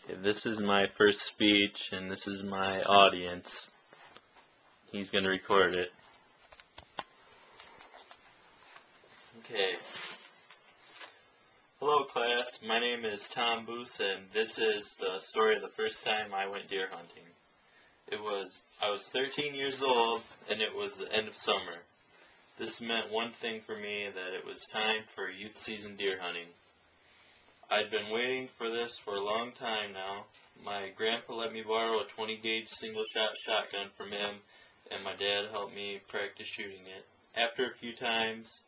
Okay, this is my first speech, and this is my audience. He's going to record it. Okay. Hello, class. My name is Tom Boos, and this is the story of the first time I went deer hunting. I was 13 years old, and it was the end of summer. This meant one thing for me, that it was time for youth season deer hunting. I'd been waiting for this for a long time now. My grandpa let me borrow a 20-gauge single-shot shotgun from him, and my dad helped me practice shooting it. After a few times,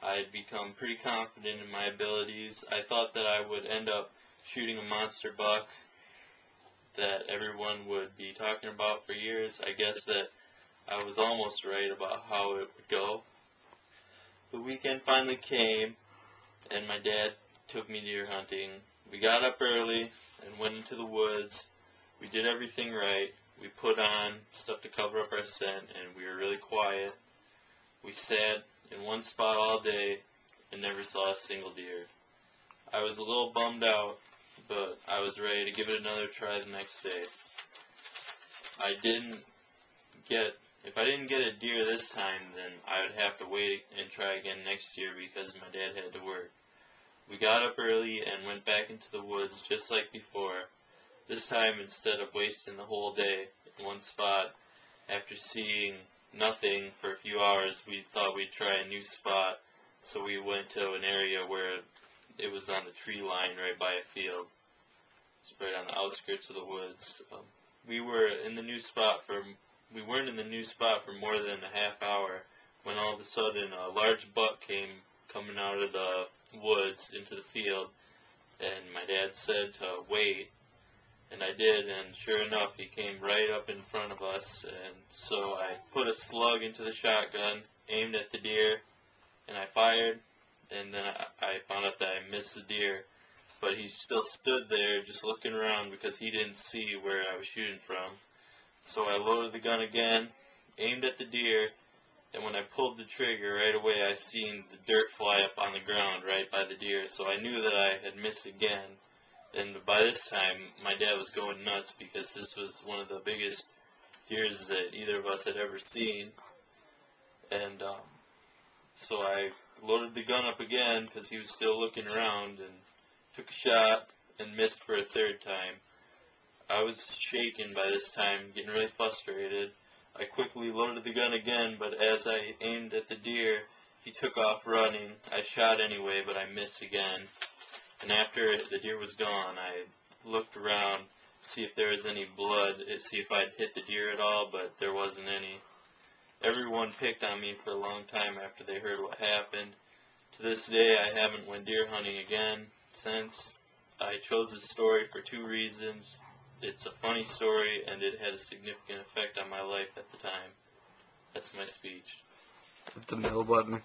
I'd become pretty confident in my abilities. I thought that I would end up shooting a monster buck that everyone would be talking about for years. I guess that I was almost right about how it would go. The weekend finally came, and my dad took me deer hunting. We got up early and went into the woods. We did everything right. We put on stuff to cover up our scent, and we were really quiet. We sat in one spot all day and never saw a single deer. I was a little bummed out, but I was ready to give it another try the next day. If I didn't get a deer this time, then I would have to wait and try again next year because my dad had to work. We got up early and went back into the woods just like before. This time, instead of wasting the whole day in one spot, after seeing nothing for a few hours, we thought we'd try a new spot, so we went to an area where it was on the tree line right by a field. It's right on the outskirts of the woods. We weren't in the new spot for more than a half hour when all of a sudden a large buck came coming out of the woods into the field, and my dad said to wait, and I did, and sure enough, he came right up in front of us, and so I put a slug into the shotgun, aimed at the deer, and I fired, and then I found out that I missed the deer, but he still stood there just looking around because he didn't see where I was shooting from. So I loaded the gun again, aimed at the deer, and when I pulled the trigger, right away I seen the dirt fly up on the ground right by the deer, so I knew that I had missed again. And by this time, my dad was going nuts because this was one of the biggest deers that either of us had ever seen. And so I loaded the gun up again because he was still looking around, and took a shot and missed for a third time. I was shaken by this time, getting really frustrated. I quickly loaded the gun again, but as I aimed at the deer, he took off running. I shot anyway, but I missed again. And after the deer was gone, I looked around to see if there was any blood, see if I'd hit the deer at all, but there wasn't any. Everyone picked on me for a long time after they heard what happened. To this day, I haven't went deer hunting again since. I chose this story for two reasons. It's a funny story, and it had a significant effect on my life at the time. That's my speech. Hit the middle button.